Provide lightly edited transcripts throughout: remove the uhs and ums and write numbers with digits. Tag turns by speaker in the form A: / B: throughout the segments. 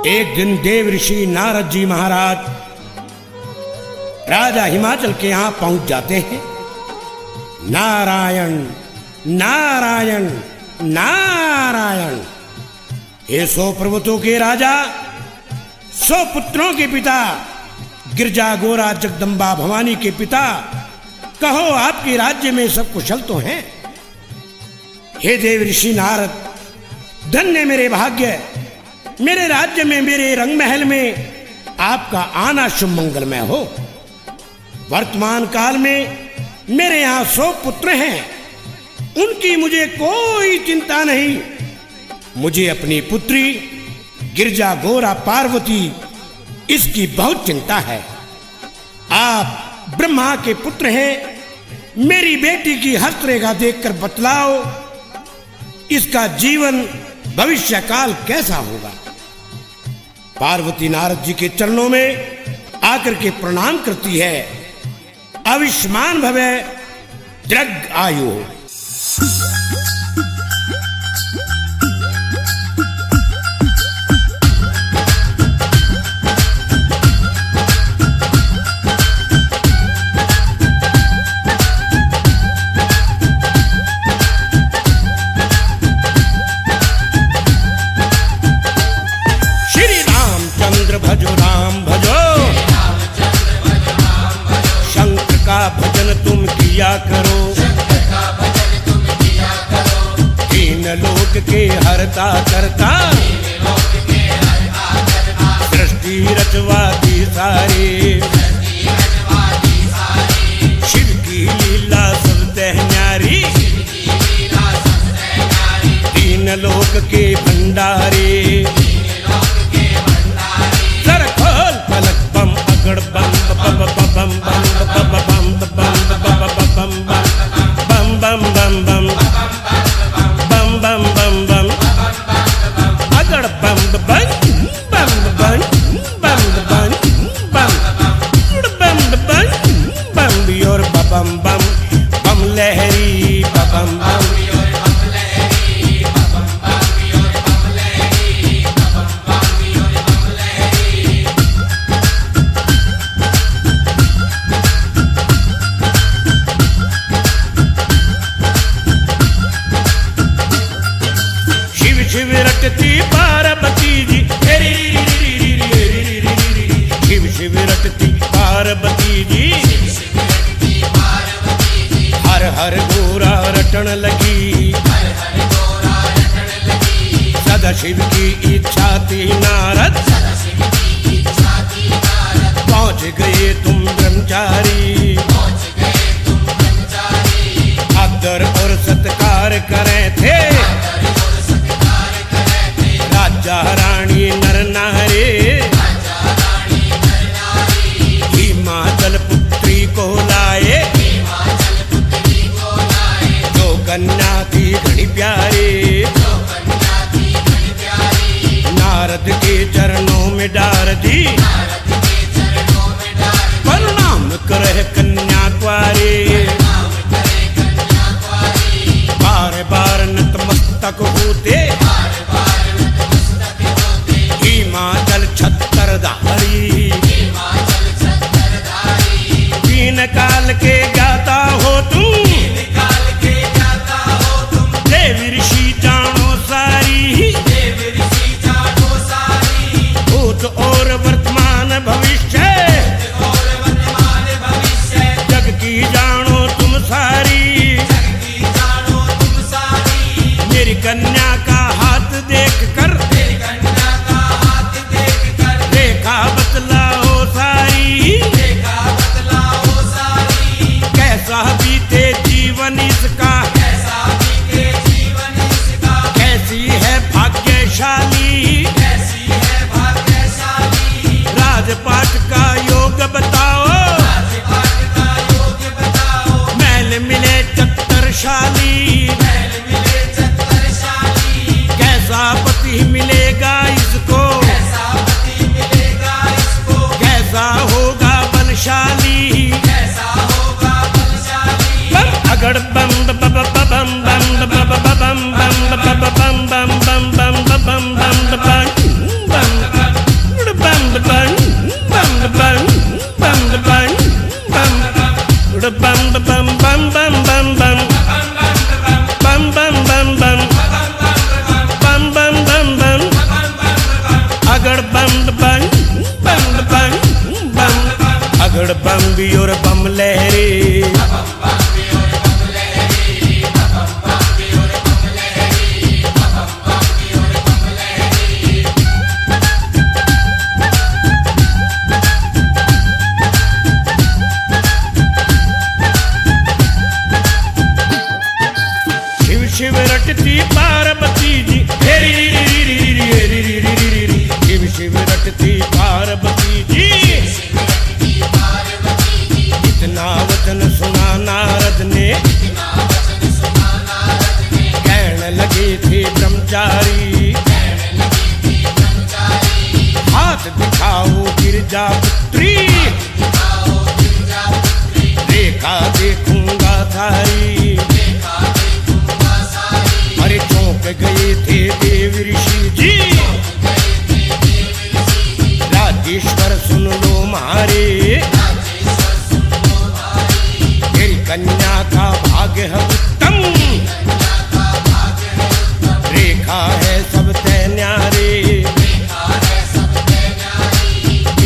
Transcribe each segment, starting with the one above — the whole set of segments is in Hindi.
A: एक दिन देव ऋषि नारद जी महाराज राजा हिमाचल के यहां पहुंच जाते हैं। नारायण नारायण नारायण। हे 100 पर्वतों के राजा, 100 पुत्रों के पिता, गिरजा गोरा जगदम्बा भवानी के पिता, कहो आपके राज्य में सब कुशल तो हैं? हे देव ऋषि नारद, धन्य मेरे भाग्य, मेरे राज्य में, मेरे रंग महल में आपका आना शुभ मंगलमय हो। वर्तमान काल में मेरे यहाँ 100 पुत्र हैं, उनकी मुझे कोई चिंता नहीं। मुझे अपनी पुत्री गिरजा गोरा पार्वती, इसकी बहुत चिंता है। आप ब्रह्मा के पुत्र हैं, मेरी बेटी की हस्तरेखा देखकर बतलाओ इसका जीवन भविष्य काल कैसा होगा। पार्वती नारद जी के चरणों में आकर के प्रणाम करती है। आयुष्मान भवे, दीर्घ आयु हो। भजो राम भजो, शंकर का भजन तुम किया करो, तीन लोक के हरता करता, सृष्टि रचवादी सारी, शिव की लीला सबसे न्यारी, तीन लोक के भंडारी, बम बम बम बम बम बम बम बम बम बम बम बम बम बम बम अगड़ बम बम बम बम बम बम बम बम बम बम और बम बम बम लहरी बम बम। शिव रटती पार्वती जी, शिव शिव रटती पार्वती जी, हर हर गोरा रटन लगी, सदा शिव की इच्छा थी नारद, पहुंच गए तुम ब्रह्मचारी, आदर और सत्कार करे थे राजा रानी नर नारी, हिमाचल पुत्री को लाए, जो कन्या थी घनी प्यारी, नारद के चरणों में डार दी, प्रणाम करे कन्या कुंवारी, बार बार नतमस्तक होते, हिमाचल छत्रधारी, तीन काल के गाता हो तुम, देव ऋषि जानो सारी, भूत और वर्तमान भविष्य, जग की जानो तुम सारी, मेरी कन्या का हाथ देख कर रेखा बतलाओ सारी, कैसा बीते जीवन इसका, कैसी है भाग्यशाली, राजपाट का योग बताओ, महल मिले चतुरशाली, कैसा पति मिलेगा इसको, कैसा होगा बलशाली, अगड़ बम बम बम बम बम बम बम बम बम बम बम बम बम बम बम बम अगड़ बम्बी और बम लहरे, शिव शिव रटती पार्वती जी, शिव शिव रटती पार्वती जी। इतना वचन सुना नारद ने, कहने लगे थे ब्रह्मचारी, हाथ दिखाओ गिरजा पुत्री, रेखा देखूंगा थारी। अरे चौंक गए थे देव ऋषि जी, राजेश्वर सुन लो मारे, मेरी कन्या का भाग्य है उत्तम, रेखा है सब तय न्यारे।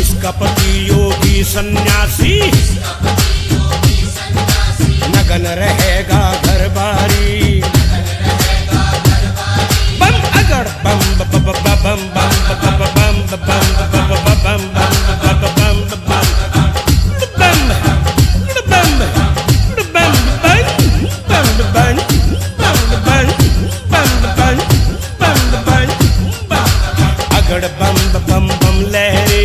A: इसका पति योगी सन्यासी, नगन रहेगा घर बारी। बम अगड़ बम बम बम बम बम बम बम अगड़ बम बम बम लहरे।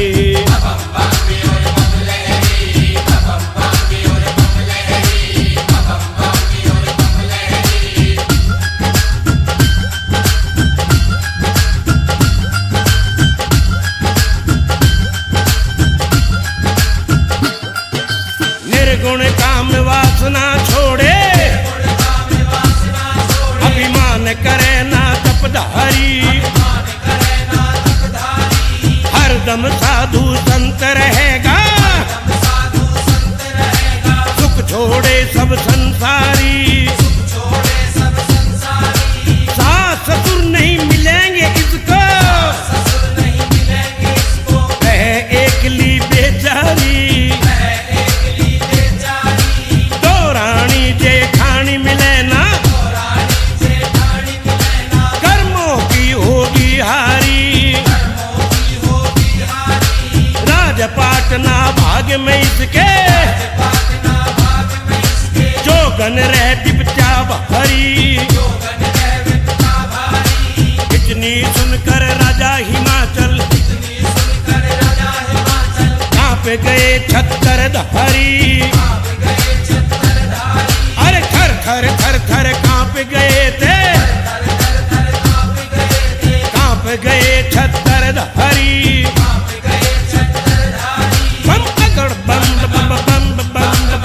A: निर्गुण काम वासना छोड़े, अभिमान करे ना तपधारी, हरदम साधु संत रहेगा, सुख छोड़े सब संसारी। सास ससुर नहीं मिलेंगे इसको, रहे एकली बेचारी। दो रानी जेठानी मिले ना, कर्मों की होगी हारी। राजपाटना भाग्य में इसके, जोगन रह विपचा भारी। इतनी सुनकर राजा हिमाचल, कांप गए छत्तर धारी। अरे थर थर थर थर कांप गए थे, कांप गए छत्तर धारी। बम अगड़ बम बम बम बम बम बम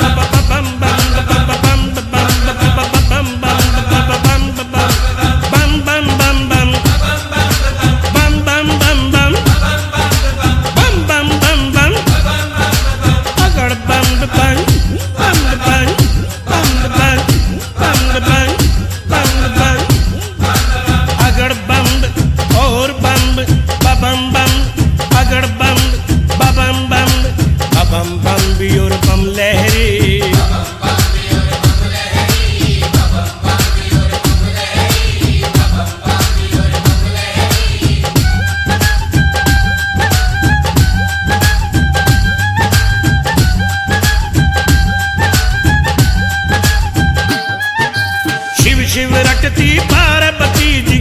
A: शिव रटती पार्वती जी,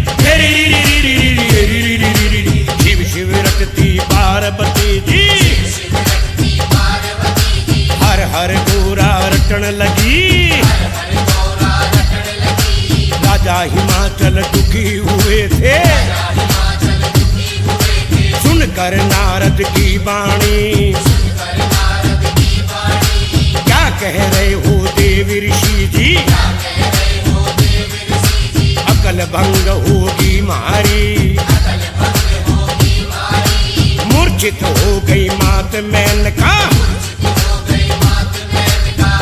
A: शिव शिव रटती पार्वती जी। हर हर गोरा रटन लगी, राजा हिमाचल दुखी हुए थे, सुनकर नारद की वाणी। क्या कह रहे हो देव ऋषि जी, अकल भंग होगी मारी। मूर्छित हो गई मात मेनका,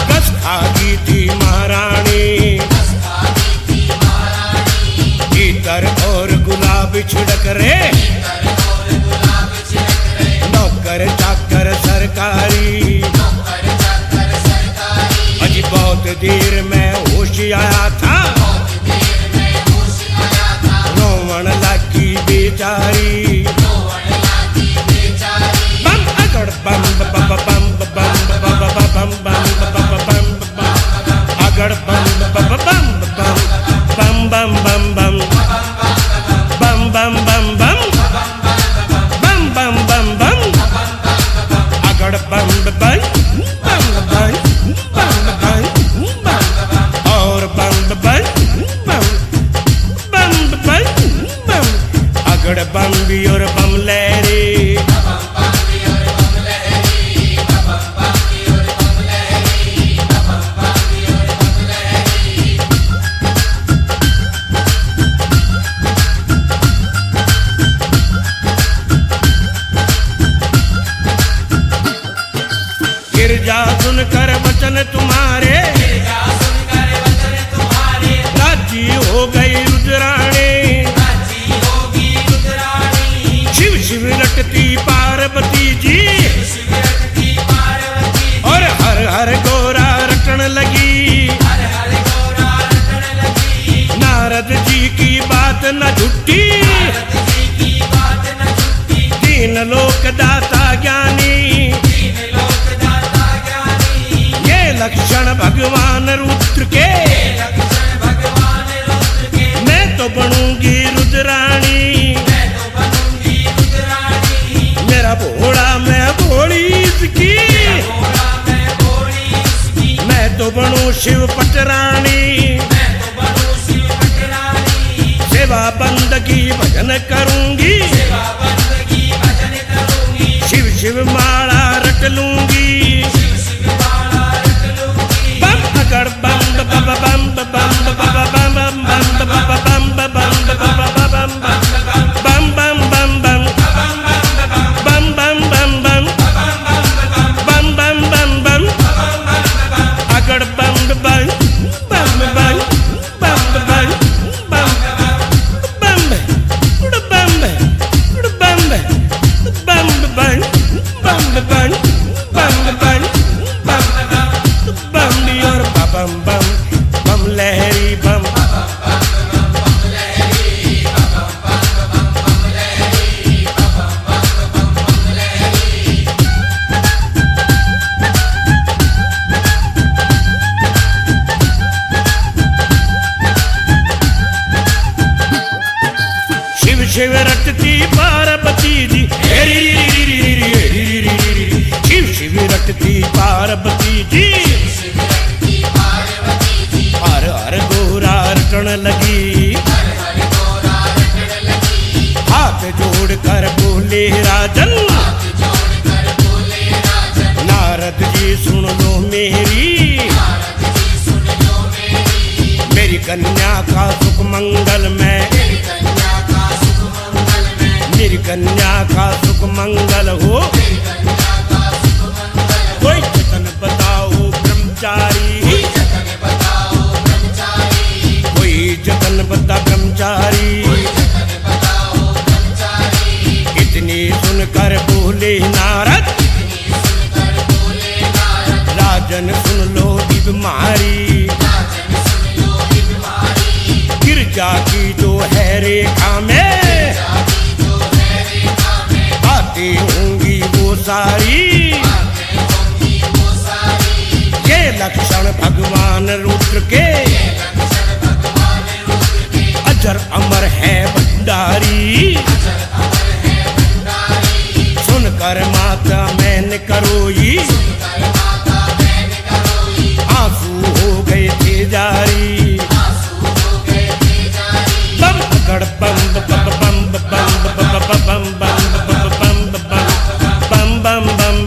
A: कस खा गई थी महारानी। इतर और गुलाब छिड़क रे, नौकर चाकर सरकारी। बेचारी बम अगड़ बम बम बम बम बम बम बम अगड़ बम बम बम बम बम बम बम बम बम बम बम बम बम बम बम अगड़ बम बम बम बम बम बम और बम बम बम बम बम अगड़ बम भी और बम लहरी गिरजा सुनकर वचन तुम्हारे राजी हो गई रुद्राणी शिव शिव रटती पार्वती जी और हर हर गोरा रटन लगी नारद जी की बात न झूठी तीन लोक दाता ज्ञानी लक्षण भगवान रुद्र के मैं तो बनूंगी रुद्राणी मेरा भोला मैं भोली इसकी मैं तो बनूं शिव पटरानी सेवा बंदगी भजन करूंगी शिव शिव माला रट लूंगी अगड़ बम बम बम बम बम बम बम बम बम अगड़ बम बम बम बम बम लहरी बम शिव शिव रटती पार्वती जी शिव शिव रटती पार्वती जी हर हर गोरा रटन लगी हाथ जोड़ कर बोले राजन नारद जी सुन लो मेरी मेरी कन्या का सुख मंगल में मेरी कन्या का सुख मंगल हो कोई जतन बताओ ब्रह्मचारी जतन बता ब्रह्मचारी इतनी सुनकर बोले नारद राजन सुन लो बीमारी गिरजा की जो है रेखा में बातें होंगी वो सारी ये लक्षण भगवान रुद्र के अजर अमर है भंडारी सुनकर माता मैंने करोई आंसू हो गए थे जारी बम अगड़ बम बम बम बम बम बम बम बम बम बम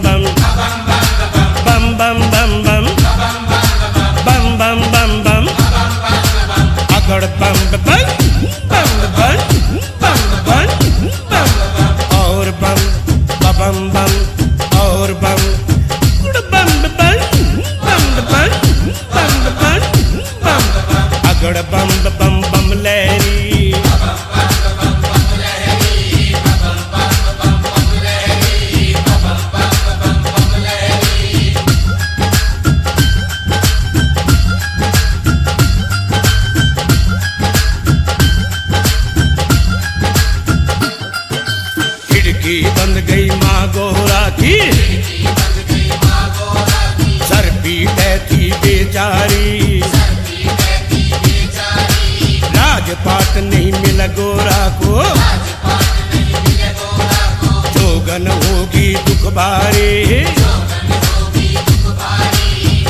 A: सर पीटे थी बेचारी, राजपाट नहीं मिला गोरा को, जोगन होगी दुख भारी।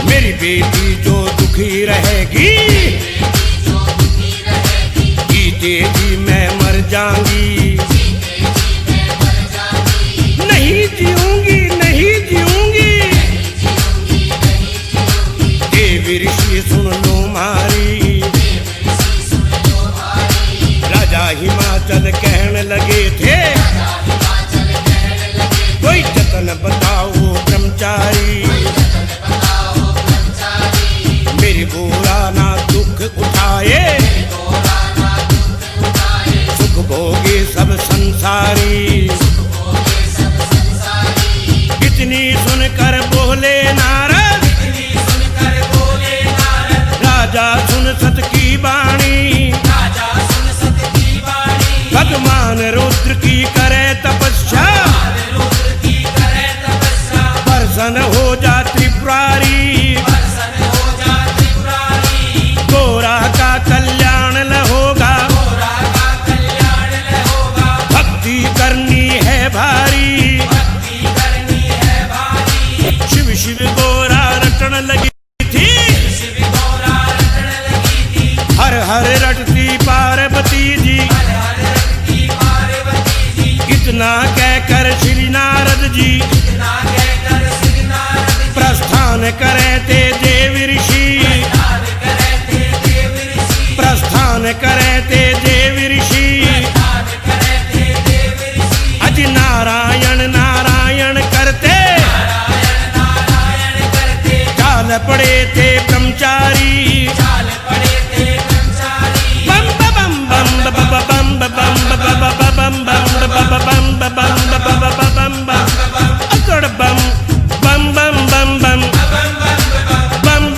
A: मेरी बेटी जो दुखी रहेगी, जीते जी मैं मर जाऊंगी, नहीं जीऊंगी नहीं जीऊंगी। देवी ऋषि सुन लो मारी, राजा हिमाचल कहने लगे थे, कोई जतन बताओ ब्रह्मचारी। मेरी गोरा ना दुख उठाए, सुख भोगे सब संसारी। इतनी सुनकर बोले नारद, राजा सुन सत की वाणी। भगवान रुद्र की करे तपस्या, प्रसन्न हो जा त्रिपुरारी। गोरा का कल्याण न होगा, भक्ति करनी है भारी। शिव शिव गोरा रटन लगी थी, हर हर रटती पार्वती जी। इतना कहकर श्री नारद जी प्रस्थान करे थे देव ऋषि, प्रस्थान करे थे देव ऋषि। अज नारायण नारायण करते, चाल पड़े थे ब्रह्मचारी। बम बम बम बम बम बम बम बम बम अकड़ बम बम बम बम बम बम बम बम बम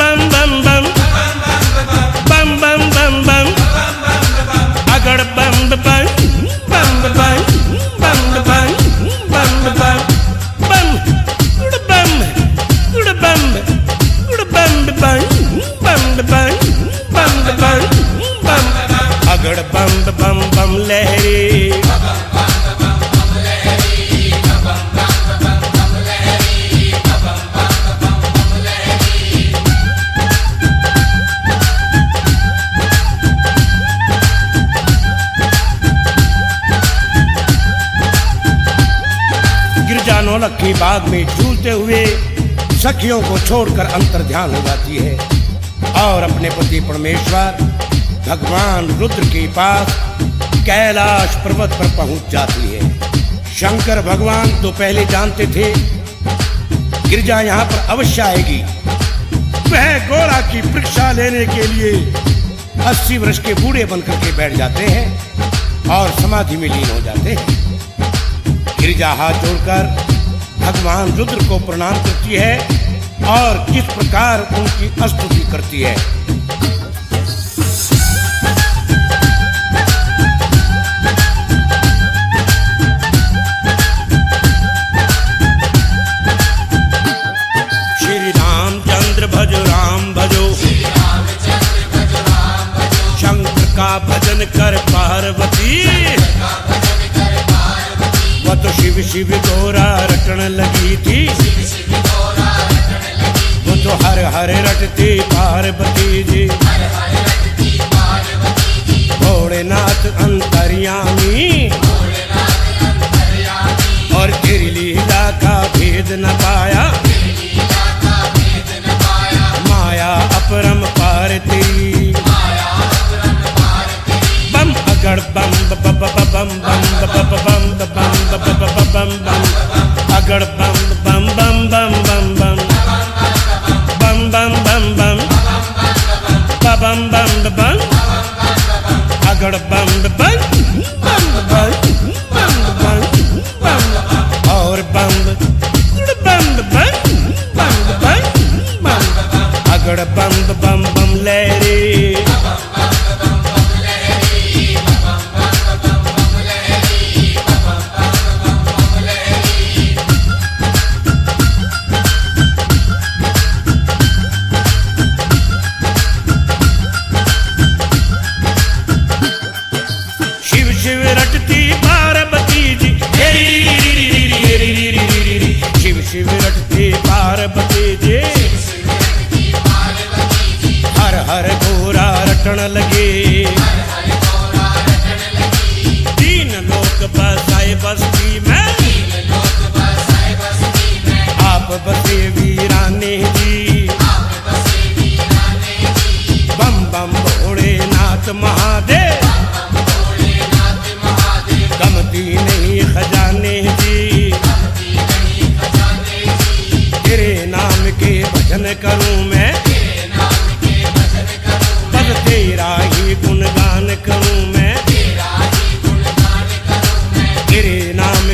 A: बम बम बम बम अगड़ बम बम बम बम बम बम बम बम बम उड़ बम उड़ बम उड़ बम बम बम बम बम बम बम अगड़ बम बम बम लहरी। गिरजा नौलखी बाग में झूलते हुए सखियों को छोड़कर अंतर ध्यान हो जाती है और अपने पति परमेश्वर भगवान रुद्र के पास कैलाश पर्वत पर पहुंच जाती है। शंकर भगवान तो पहले जानते थे गिरजा यहाँ पर अवश्य आएगी। वह गोरा की परीक्षा लेने के लिए 80 वर्ष के बूढ़े बनकर के बैठ जाते हैं और समाधि में लीन हो जाते हैं। गिरजा हाथ जोड़कर भगवान रुद्र को प्रणाम करती है और किस प्रकार उनकी स्तुति करती है। श्री रामचंद्र भजो राम भजो, शंकर का भजन कर पार्वती। वह तो शिव शिव गोरा रटन लगी थी, वो तो हर हर रटती पार्वती जी। भोलेनाथ अंतर्यामी और तेरी लीला का भेद न पाया, माया अपरम पार तेरी। बम अगड़ बम बम बम बम बम बम बम अगड़ बम बम बम बम बम बम बम बम बम बम बम बम अगड़ बम बम बम बम बम और बम बम बम बम अगड़ बम बम बम लहरी।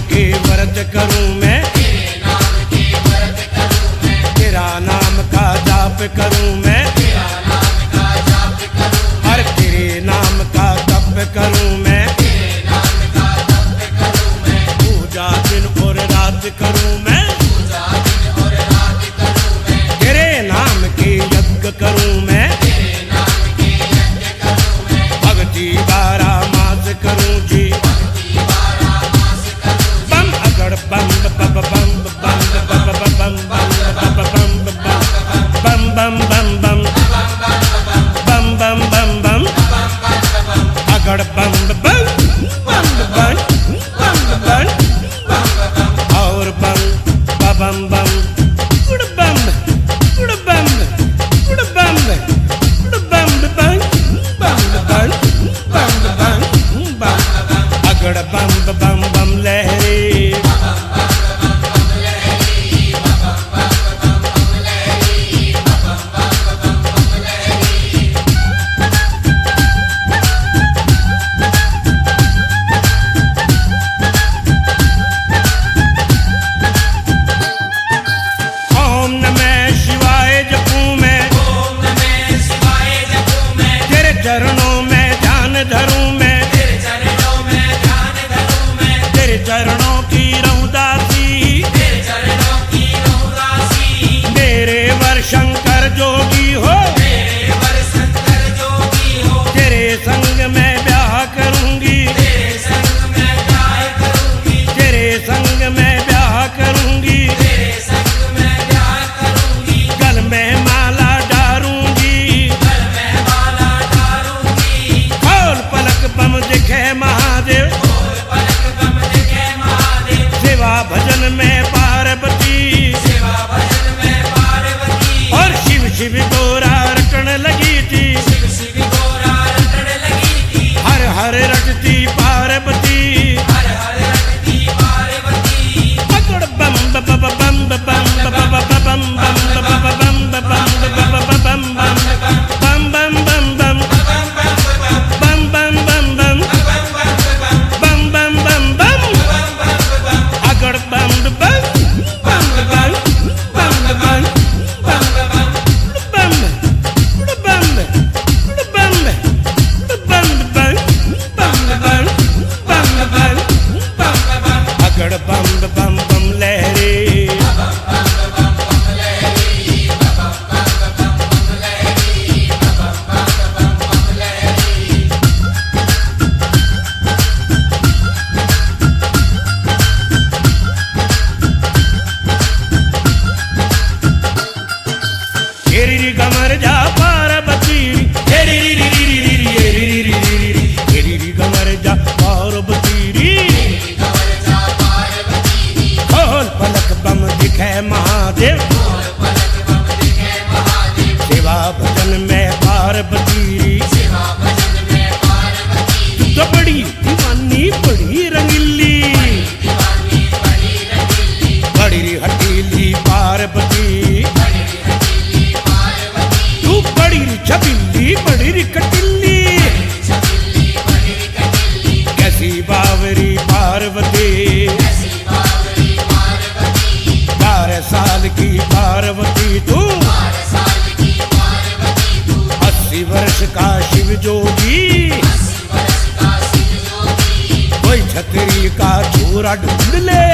A: के व्रत करूं मैं, तेरा नाम का जाप करूं मैं, हर तेरे नाम का तप करूं मैं, पूजा दिन और रात करूं मैं, तेरे नाम के यज्ञ करूं मैं, भक्ति 12 मास करूं जी। बम अगड़ बम बम बम बम बम बम बम बम बम बम बम बम बम बम अगड़ बम बम बम बम बम और बम बम बम गुड़ बम गुड़ बम गुड़ बम गुड़ बम बम बम बम बम बम अगड़ बम बम बम लहरे। चरणों में ध्यान धरूं मैं, तेरे चरणों की रहूं दासी, मेरे वर शंकर जोगी हो, तेरे संग में ब्याह करूंगी, तेरे संग में ब्याह करूंगी, गल में माला डारूंगी, बम दिखे महादेव, सेवा भजन में पार्वती, और शिव शिव गोरा रटन लगी थी, हर हर रटती पार्वती, अगड़ बम बम बम बम बम बम बम कमर जा पार्वती, कमर जा पार्वती, खोल पलक बम दिखे महादेव, सेवा भजन में पार्वती, तो बड़ी दीवानी बड़ी रंगीली, बड़ी हटीली पार्वती, बड़ी छबिल्ली बड़ी कटिल्ली, कैसी बावरी पार्वती, 12 साल की पार्वती तू, 80 वर्ष का शिव जोगी, कोई छतरी का छोरा ढूंढ ले,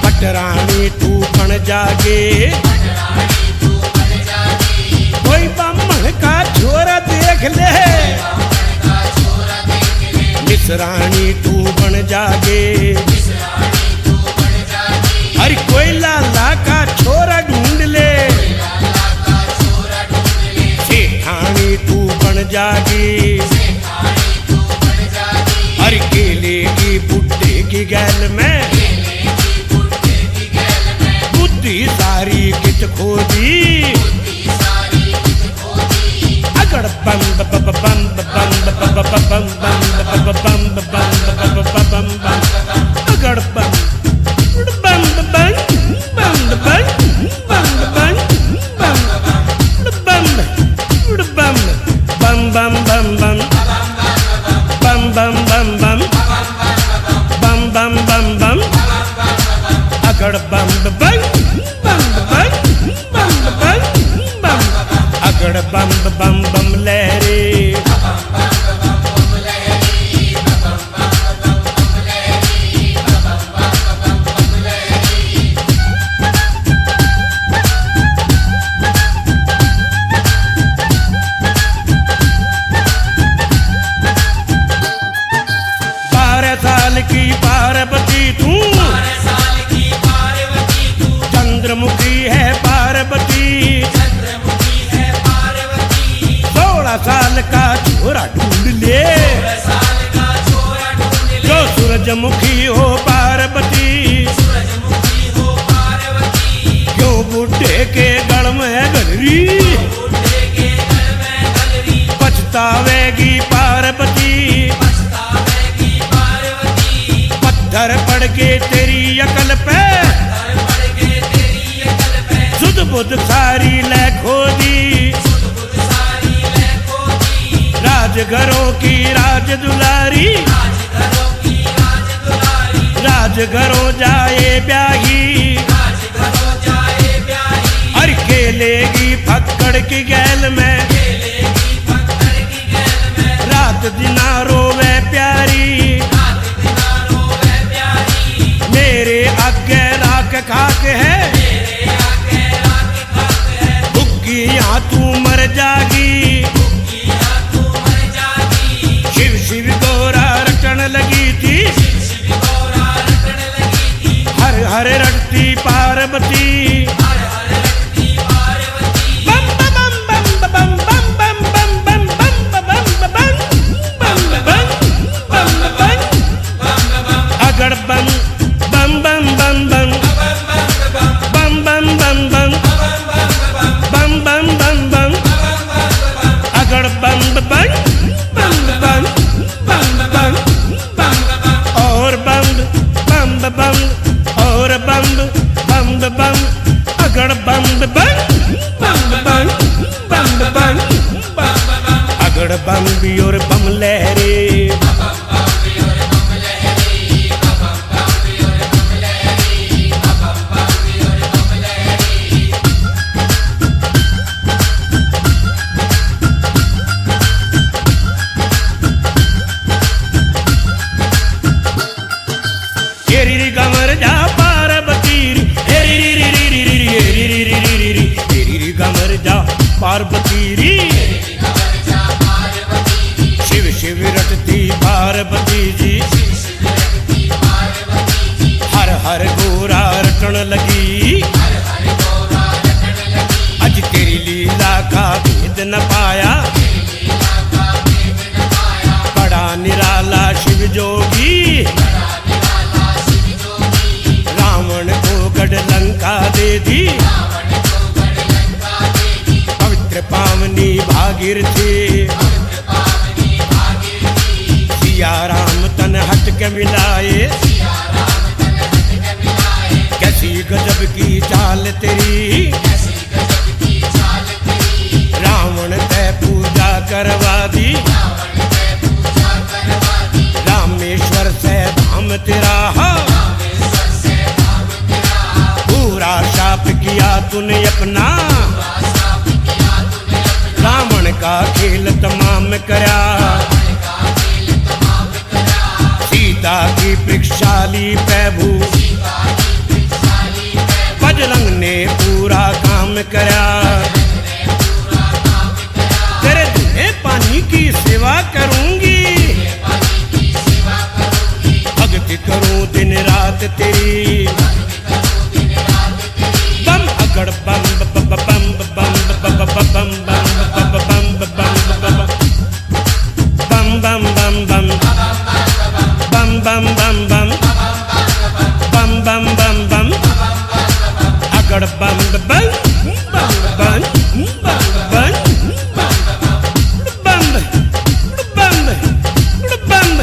A: पटरानी तू बन जागे, कोई ब्राह्मण का छोरा देख ले, मिसरानी तू बन जागे, हर कोई लाला का छोरा ढूंढ ले, सेठानी तू बन जागी, हर केले की बुट्टे की गैल में बुद्धि सारी किच खोदी, अगड़ बम बम बम बम बम बम बम अगड़ बम बम बम बम बम बम बम बम बम बम बम बम बम बम bum bum bum, agad bum bum bum bum bum bum bum, agad bum bum bum lehre. की पार्वती तू, 16 है पार्वती, 16 साल का छोरा ढूंढ ले, जो सूरजमुखी हो पार्वती, क्यों बुढ़े के गढ़ में गलरी, पछतावेगी पार्वती, पत्थर पड़ के तेरी अकल पे, सुध बुध सारी ले खोदी, राजघरों की राज दुलारी, राजघरों जाए ब्याही, अरे खेलेगी फक्कड़ की गैल में, रात दिना रोवे प्यारी, मेरे आगे राख खाक है, भुक्की यहाँ तू मर जागी, शिव शिव गोरा रटन लगी थी, हर हर रटती पार्वती, बम बम बम बम बम बम बम बम बम बम बम बम बम बम अगड़ बम bum bum bum bum bum bum bum bum bum bum bum bum agad bum bum bum bum bum bum bum और bum bum bum और bum bum bum agad bum bum bum bum bum bum agad bum भी और bum लहरे, गमर जा पार्वती, गमर जा पार्वती, शिव शिव रटती पार्वती जी, हर हर गोरा रटन लगी, आज तेरी लीला का भेद न पाया, बड़ा निराला शिव जोगी, रावण को गढ़ लंका दे दी, पवित्र पावनी भागीरथी, सिया राम तन हट के मिलाए, कैसी गजब की चाल तेरी, रावण ते पूजा करवा दी, रामेश्वर से धाम तेरा, पूरा शाप किया तूने अपना, रावण का खेल तमाम करा, सीता की परीक्षाली प्रभु, बजरंग ने पूरा काम करा, तेरे दूल्हे पानी की सेवा करूंगी, भक्ति करूं दिन रात तेरी, बम अगड़ बम बम बम बम बम बम बम बम बम bum bum bum bum bum bum bum bum bum bum bum agad bum bum bum bum bum bum bum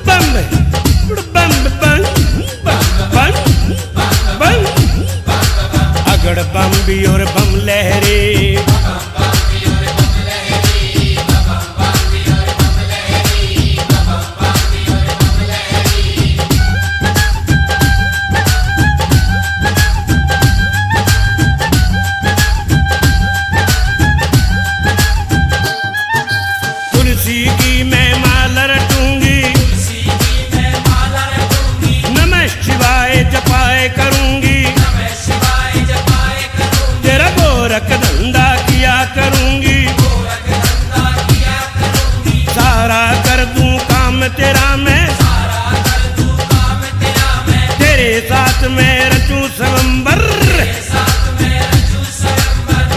A: bum bum bum bum bum मैं, तेरे साथ मैं रचूं स्वयंवर,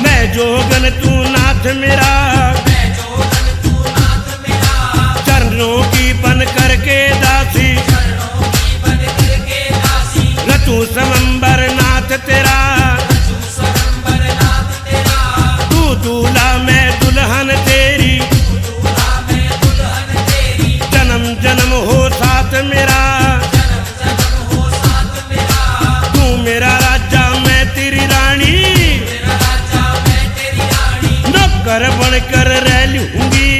A: मैं जोगन तू नाथ मेरा, चरणों की बन करके दासी, रचूं स्वयंवर नाथ तेरा, तू दूल्हा मैं दुल्हन तेरी, जन्म जन्म हो साथ मेरा, तू मेरा राजा मैं तेरी रानी, नौकर बनकर रह लूंगी,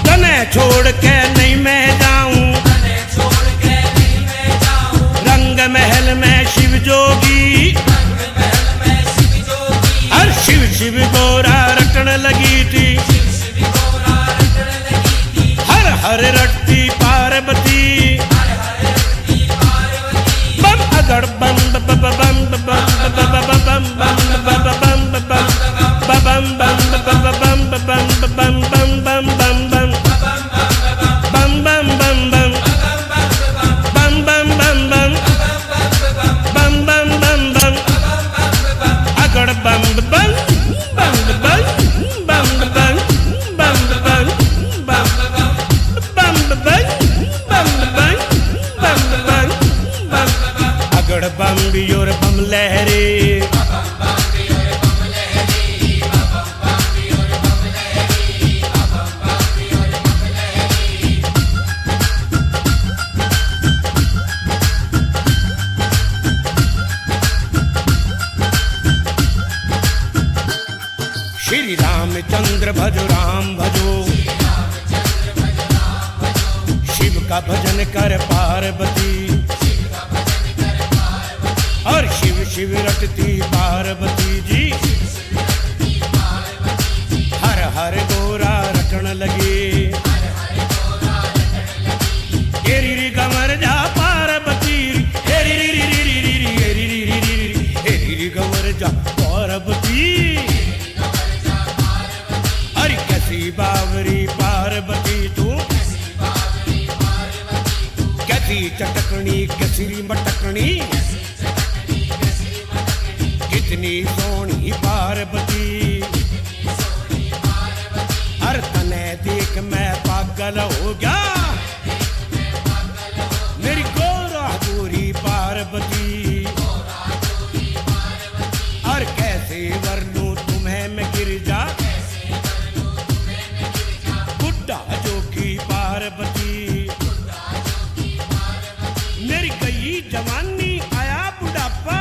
A: तने छोड़ के नहीं मैं जाऊं, रंग महल में शिव जोगी, हर शिव शिव गोरा रटन लगी थी, हर हर रटती पार्वती, बम अगड़ बम बम बम बम बम बम बम और बम लहरे, श्री रामचंद्र भजो राम भजो, शिव का भजन कर पार्वती, और शिव शिव रटती पार्वती जी, हर हर गोरा रटन लगे, हेरी री गंवर जा पार्वती, हेरी री री री री री हेरी री री री हेरी री गंवर जा पार्वती, अरे कैसी बावरी पार्वती तू, कैसी चटकनी कैसी मटकनी, कितनी सोहनी पार्वती, हर तने देख मैं पागल हो गया, मेरी गोरा गोरी पार्वती, और कैसे वरनूं तुम्हें मैं गिरजा, बुड्ढा जोगी पार्वती, मेरी गई जवानी आया बुढ़ापा,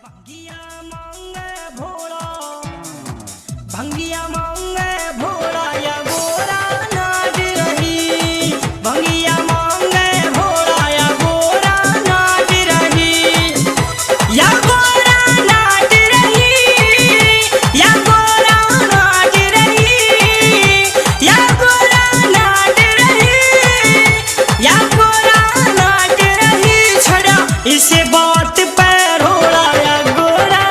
B: भंगिया मांगे भोला, भंगिया मांगे भोला या गोरा नाच रही, भंगिया मांगे भोला या गोरा नाच रही, या गोरा नाच रही, या गोरा नाच रही, या गोरा नाच रही, या गोरा नाच रही, छड़ा इसे बात पे रोड़ा या गोरा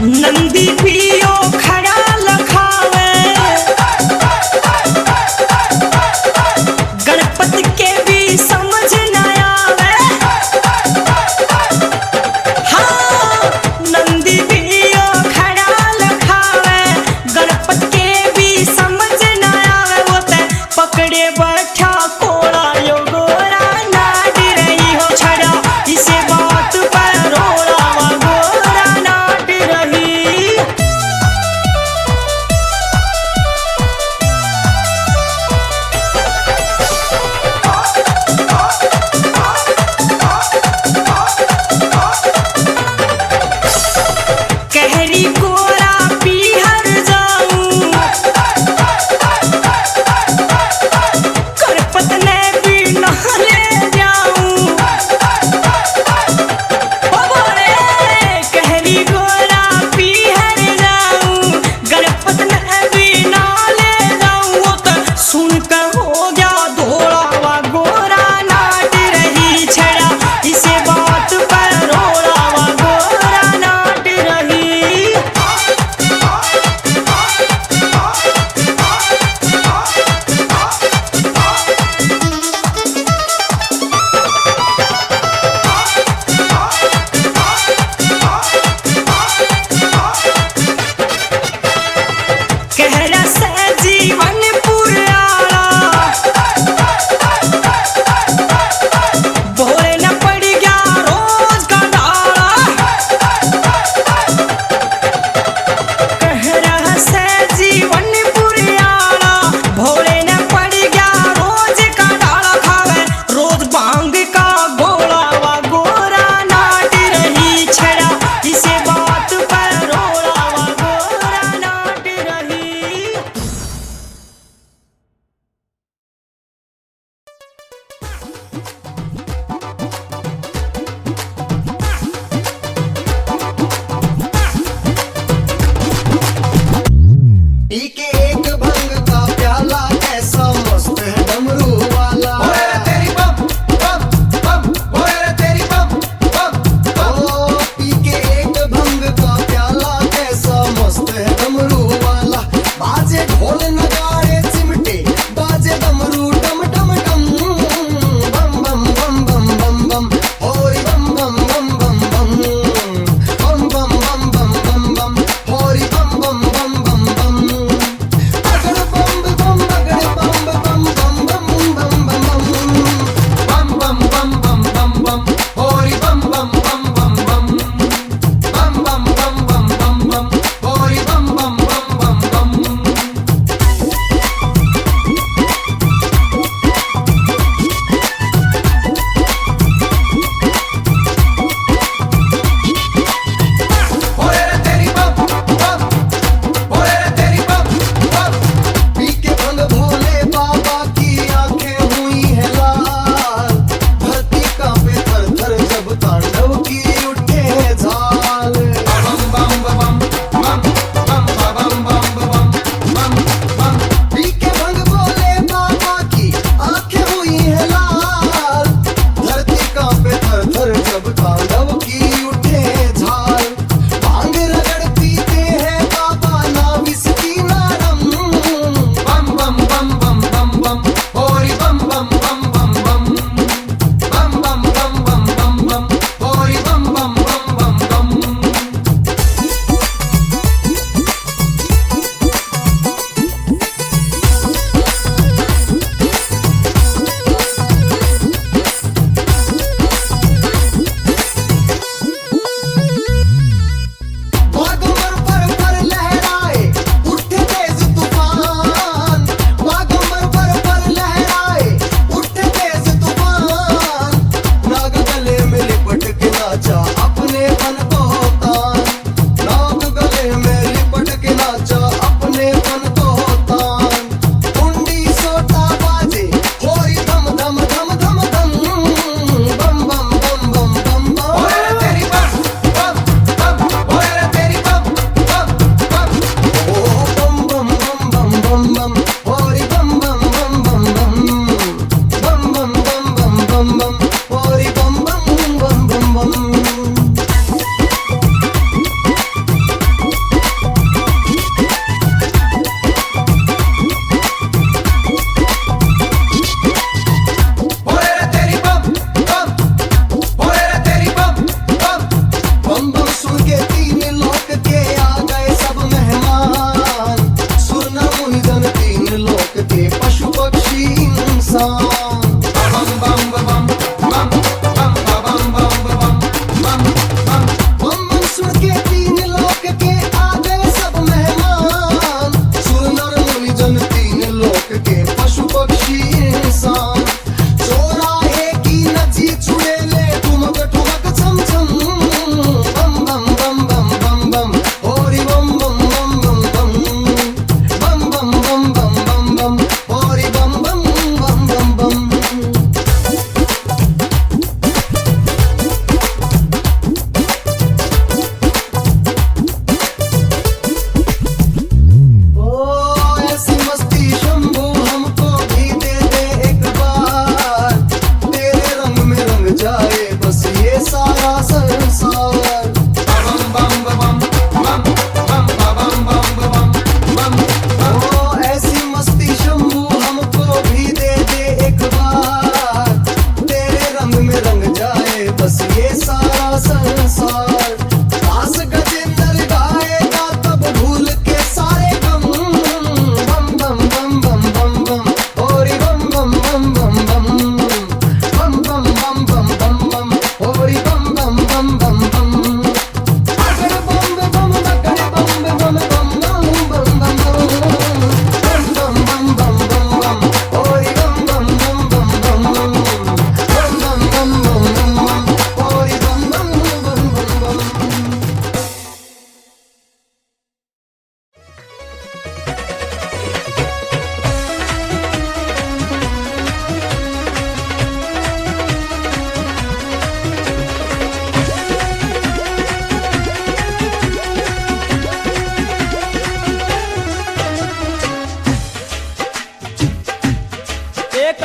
B: नंदी पियो खड़ा लखावे गणपति के भी समझ न आवे। हाँ नंदी पियो खड़ा लखावे गणपति के भी समझ न आवे। वो ते पकड़े बैठा कोड़ा यो गोरा नाच रही हो छड़ा इसे बात पर रोड़ा वा गोरा नाच रही।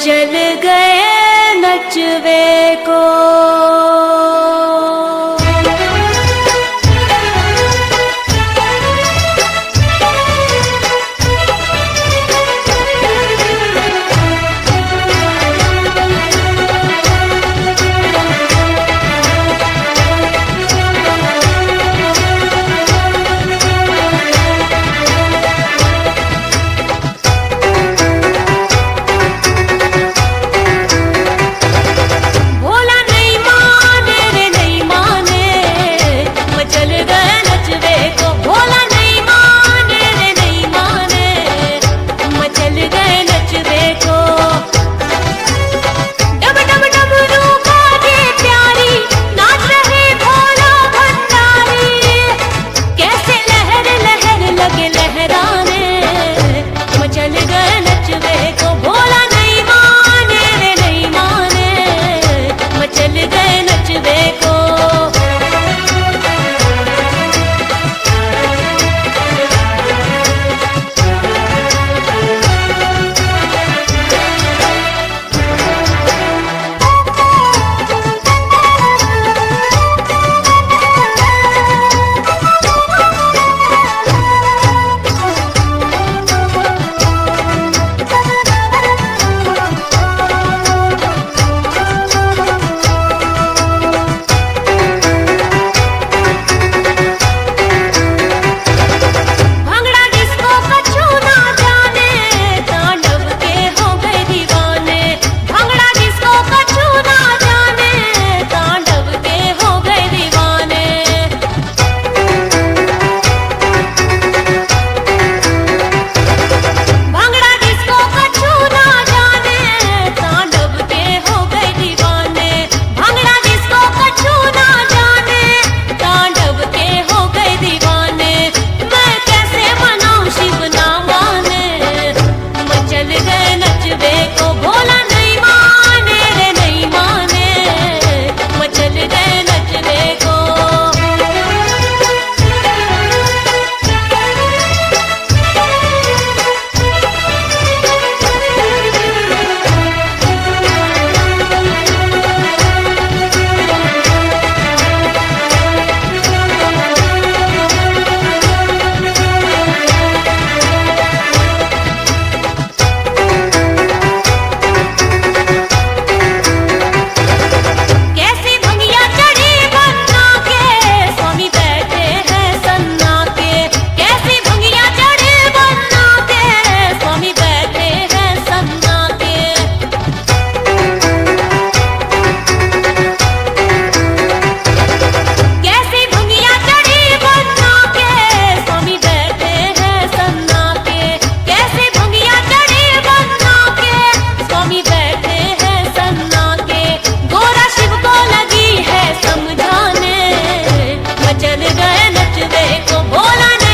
B: मचल गए नचवे को। को भोला